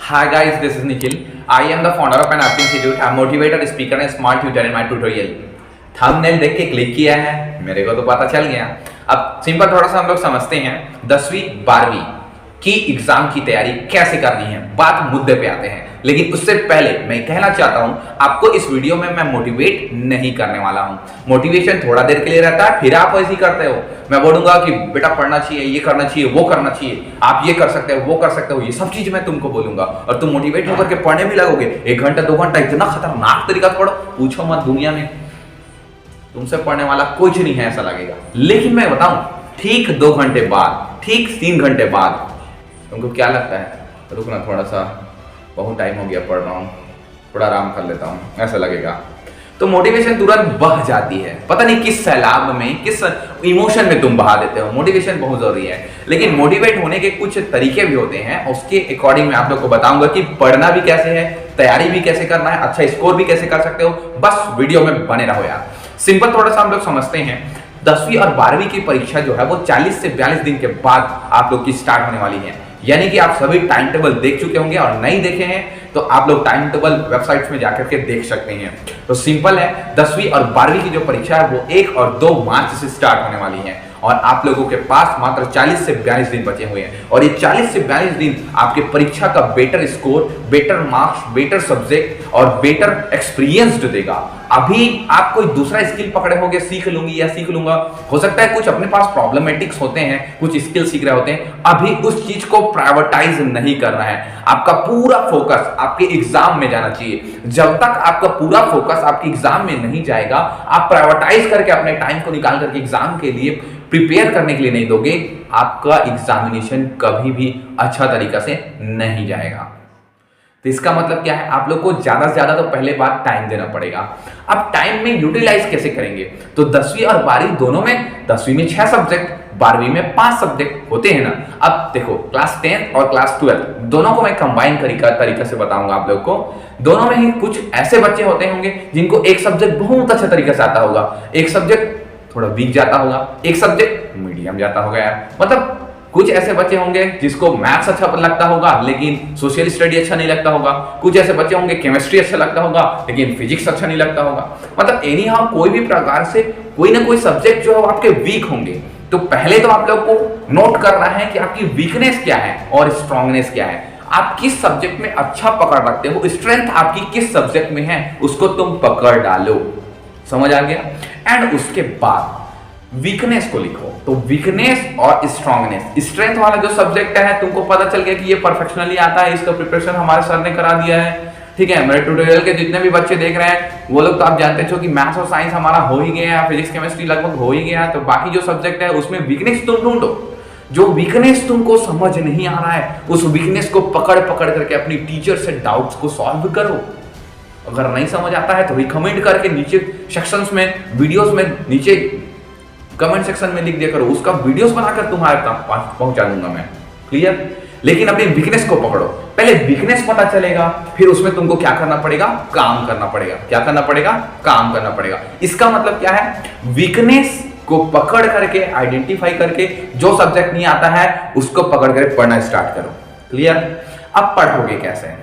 Hi guys, this is Nikhil. I am the founder of an App Institute. I'm a motivator, speaker and smart tutor in my tutorial. Thumbnail देख के click किया है, मेरे को तो पता चल गया। अब सिंपल थोड़ा सा हम लोग समझते हैं 10वीं 12वीं की एग्जाम की तैयारी कैसे करनी है। बात मुद्दे पे आते हैं, लेकिन उससे पहले मैं कहना चाहता हूं आपको इस वीडियो में मैं मोटिवेट नहीं करने वाला हूं। मोटिवेशन थोड़ा देर के लिए रहता है, फिर आप ऐसे ही करते हो। मैं बोलूंगा कि बेटा पढ़ना चाहिए, ये करना चाहिए, वो करना चाहिए, आप ये कर सकते हो, वो कर सकते हो, ये सब चीज मैं तुमको बोलूंगा और तुम मोटिवेट होकर के पढ़ने भी लगोगे। 1 घंटा 2 घंटा इतना खतरनाक तरीका पढ़ो, पूछो मत। दुनिया में तुमसे पढ़ने वाला कुछ नहीं है ऐसा लगेगा। लेकिन मैं बताऊं, ठीक 2 घंटे बाद, ठीक 3 घंटे बाद तुमको क्या लगता है, रुकना थोड़ा सा, बहुत टाइम हो गया पढ़ रहा हूँ, थोड़ा आराम कर लेता हूँ, ऐसा लगेगा। तो मोटिवेशन तुरंत बह जाती है। पता नहीं किस सैलाब में, किस इमोशन में तुम बहा देते हो। मोटिवेशन बहुत जरूरी है, लेकिन मोटिवेट होने के कुछ तरीके भी होते हैं। उसके अकॉर्डिंग मैं आप लोग को बताऊंगा कि पढ़ना भी कैसे है, तैयारी भी कैसे करना है, अच्छा स्कोर भी कैसे कर सकते हो। बस वीडियो में बने रहो यार। सिंपल थोड़ा सा हम लोग समझते हैं। 10वीं और 12वीं की परीक्षा जो है वो 40 से 42 दिन के बाद आप लोग की स्टार्ट होने वाली है। यानी कि आप सभी टाइम टेबल देख चुके होंगे, और नहीं देखे हैं तो आप लोग टाइम टेबल वेबसाइट्स में जाकर के देख सकते हैं। तो सिंपल है, 10वीं और 12वीं की जो परीक्षा है वो 1 और 2 मार्च से स्टार्ट होने वाली है, और आप लोगों के पास मात्र 40 से 42 दिन बचे हुए हैं। और ये 40 से 42 दिन आपके परीक्षा का better score, better marks, better subject और बेटर एक्सपीरियंस देगा। अभी आप कोई दूसरा स्किल पकड़े होगे, सीख लूंगी या सीख लूंगा, हो सकता है कुछ अपने पास प्रॉब्लमेटिक्स होते हैं, कुछ स्किल सीख रहे होते हैं, अभी उस चीज को प्राइवेटाइज नहीं करना है। आपका पूरा फोकस आपके एग्जाम में जाना चाहिए। जब तक आपका पूरा फोकस आपके एग्जाम में नहीं जाएगा, आप प्राइवेटाइज करके अपने टाइम को निकाल करके एग्जाम के लिए प्रिपेयर करने के लिए नहीं दोगे, आपका एग्जामिनेशन कभी भी अच्छा तरीका से नहीं जाएगा। तो इसका मतलब क्या है, आप लोग को ज्यादा से ज्यादा तो पहले बात टाइम देना पड़ेगा। अब टाइम में यूटिलाइज कैसे करेंगे, तो 10वीं और 12वीं दोनों में, 10वीं में 6 सब्जेक्ट, 12वीं में 5 सब्जेक्ट होते हैं ना। अब देखो, क्लास 10 और क्लास 12 दोनों को मैं कंबाइन तरीका से बताऊंगा आप लोग को। दोनों में ही कुछ ऐसे बच्चे होते होंगे जिनको एक सब्जेक्ट बहुत अच्छा तरीके से आता होगा, एक सब्जेक्ट थोड़ा वीक जाता होगा, एक सब्जेक्ट मीडियम जाता होगा यार। मतलब कुछ ऐसे बच्चे होंगे जिसको मैथ्स अच्छा लगता होगा लेकिन सोशल स्टडी अच्छा नहीं लगता होगा। कुछ ऐसे बच्चे होंगे केमिस्ट्री अच्छा लगता होगा लेकिन फिजिक्स अच्छा नहीं लगता होगा। मतलब एनी हाउ कोई भी प्रकार से कोई ना कोई सब्जेक्ट जो है वो आपके वीक होंगे। तो पहले तो आप लोग को नोट करना है कि आपकी वीकनेस क्या है और स्ट्रांगनेस क्या है। आप किस सब्जेक्ट में अच्छा पकड़ रखते हो, स्ट्रेंथ आपकी किस सब्जेक्ट में है, उसको तुम पकड़ डालो। समझ आ गया? एंड उसके बाद वीकनेस को लिखो। तो वीकनेस और स्ट्रांगनेस, स्ट्रेंथ वाला जो सब्जेक्ट है तुमको पता चल गया कि ये परफेक्शनली आता है, इसका प्रिपरेशन हमारे सर ने करा दिया है, ठीक है। मेरे ट्यूटोरियल के जितने भी बच्चे देख रहे हैं वो लोग तो आप जानते हो कि मैथ्स और साइंस हमारा हो ही गया है, फिजिक्स केमिस्ट्री लगभग हो ही गया है। तो बाकी जो सब्जेक्ट है उसमें वीकनेस तुम ढूंढो। जो वीकनेस तुमको समझ नहीं आ रहा है, उस वीकनेस को पकड़ करके अपनी टीचर से डाउट्स को सॉल्व करो। अगर नहीं समझ आता है तो रिकमेंड करके नीचे सेक्शंस में, वीडियोस में, नीचे कमेंट सेक्शन में लिख दिया करो, उसका वीडियोस बनाकर तुम्हारे पास पहुंचा दूंगा मैं। क्लियर? लेकिन अपनी वीकनेस को पकड़ो। पहले वीकनेस पता चलेगा, फिर उसमें तुमको क्या करना पड़ेगा, काम करना पड़ेगा। क्या करना पड़ेगा? काम करना पड़ेगा। इसका मतलब क्या है, वीकनेस को पकड़ करके, आइडेंटिफाई करके, जो सब्जेक्ट नहीं आता है उसको पकड़ कर पढ़ना स्टार्ट करो। क्लियर? अब पढ़ोगे कैसे?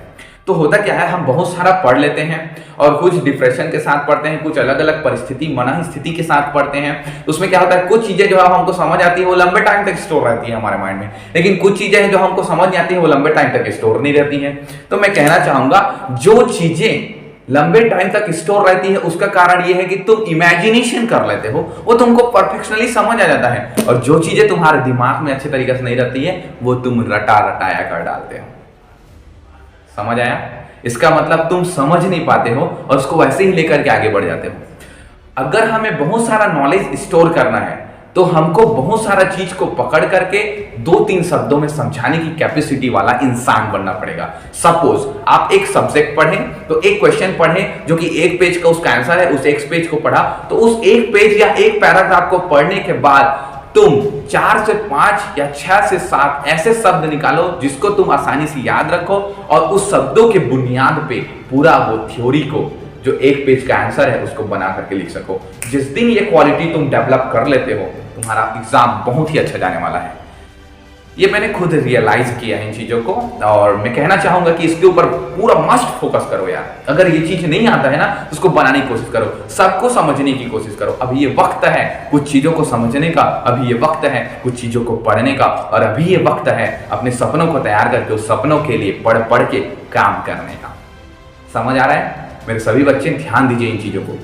तो होता क्या है, हम बहुत सारा पढ़ लेते हैं और कुछ डिप्रेशन के साथ पढ़ते हैं, कुछ अलग अलग परिस्थिति, मना स्थिति के साथ पढ़ते हैं। उसमें क्या होता है, कुछ चीजें जो है हमको समझ आती है वो लंबे टाइम तक स्टोर रहती है हमारे माइंड में, लेकिन कुछ चीजें हैं जो हमको समझ नहीं आती है वो लंबे टाइम तक स्टोर नहीं रहती है। तो मैं कहना चाहूंगा, जो चीजें लंबे टाइम तक स्टोर रहती है उसका कारण यह है कि तुम इमेजिनेशन कर लेते हो, वो तुमको परफेक्शनली समझ आ जाता है। और जो चीजें तुम्हारे दिमाग में अच्छे तरीके से नहीं रहती है वो तुम रटाया कर डालते हो। समझ आया? इसका मतलब तुम समझ नहीं पाते हो और उसको वैसे ही लेकर के आगे बढ़ जाते हो। अगर हमें बहुत सारा नॉलेज स्टोर करना है तो हमको बहुत सारा चीज को पकड़ करके 2-3 शब्दों में समझाने की कैपेसिटी वाला इंसान बनना पड़ेगा। सपोज आप एक सब्जेक्ट पढ़ें तो एक क्वेश्चन पढ़ें जो कि 1 पेज का उसका आंसर है, उस 1 पेज को पढ़ा तो उस 1 पेज या 1 पैराग्राफ को पढ़ने के बाद तुम 4 से 5 या 6 से 7 ऐसे शब्द निकालो जिसको तुम आसानी से याद रखो, और उस शब्दों के बुनियाद पे पूरा वो थ्योरी को, जो 1 पेज का आंसर है, उसको बना करके लिख सको। जिस दिन ये क्वालिटी तुम डेवलप कर लेते हो, तुम्हारा एग्जाम बहुत ही अच्छा जाने वाला है। ये मैंने खुद रियलाइज किया है इन चीजों को, और मैं कहना चाहूंगा कि इसके ऊपर पूरा मस्ट फोकस करो यार। अगर ये चीज नहीं आता है ना तो उसको बनाने की कोशिश करो, सबको समझने की कोशिश करो। अभी ये वक्त है कुछ चीजों को समझने का, अभी ये वक्त है कुछ चीजों को पढ़ने का, और अभी ये वक्त है अपने सपनों को तैयार करके उस सपनों के लिए पढ़ पढ़ के काम करने का। समझ आ रहा है मेरे सभी बच्चे? ध्यान दीजिए इन चीजों को।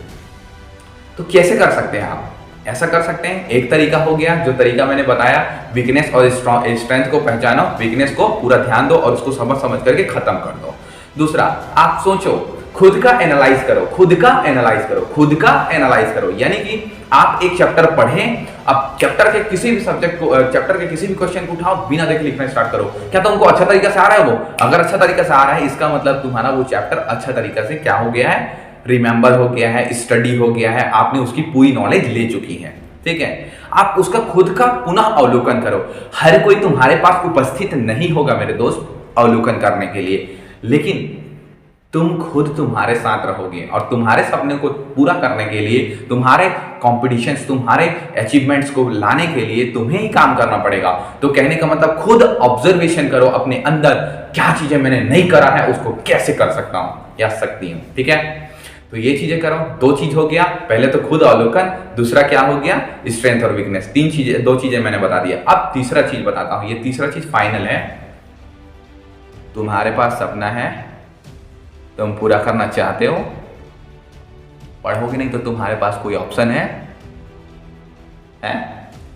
तो कैसे कर सकते हैं आप? ऐसा कर सकते हैं, एक तरीका हो गया जो तरीका मैंने बताया, वीकनेस और स्ट्रेंथ को पहचानो, वीकनेस को पूरा ध्यान दो और उसको समझ समझ करके खत्म कर दो। दूसरा, आप सोचो, खुद का एनालाइज करो, खुद का एनालाइज करो, खुद का एनालाइज करो। यानी कि आप एक चैप्टर पढ़ें, अब चैप्टर के किसी भी सब्जेक्ट को, चैप्टर के किसी भी क्वेश्चन को उठाओ, बिना देखे लिखना स्टार्ट करो। क्या तुमको अच्छा तरीका से आ रहा है वो? अगर अच्छा तरीका से आ रहा है इसका मतलब तुम्हारा वो चैप्टर अच्छा तरीका से क्या हो गया है, रिमेंबर हो गया है, स्टडी हो गया है, आपने उसकी पूरी नॉलेज ले चुकी है। ठीक है, आप उसका खुद का पुनः अवलोकन करो। हर कोई तुम्हारे पास उपस्थित नहीं होगा मेरे दोस्त अवलोकन करने के लिए, लेकिन तुम खुद तुम्हारे साथ रहोगे और तुम्हारे सपने को पूरा करने के लिए, तुम्हारे कॉम्पिटिशन्स, तुम्हारे अचीवमेंट्स को लाने के लिए तुम्हें ही काम करना पड़ेगा। तो कहने का मतलब खुद ऑब्जर्वेशन करो अपने अंदर, क्या चीजें मैंने नहीं करा है उसको कैसे कर सकता हूं या सकती हूं। ठीक है, तो ये चीजें करो। दो चीज हो गया, पहले तो खुद अवलोकन, दूसरा क्या हो गया, स्ट्रेंथ और वीकनेस। तीन चीजें, दो चीजें मैंने बता दिया। अब तीसरा चीज बताता हूं, ये तीसरा चीज फाइनल है। तुम्हारे पास सपना है, तुम पूरा करना चाहते हो, पढ़ोगे नहीं तो तुम्हारे पास कोई ऑप्शन है?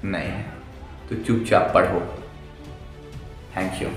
नहीं है तो चुपचाप पढ़ो। Thank you.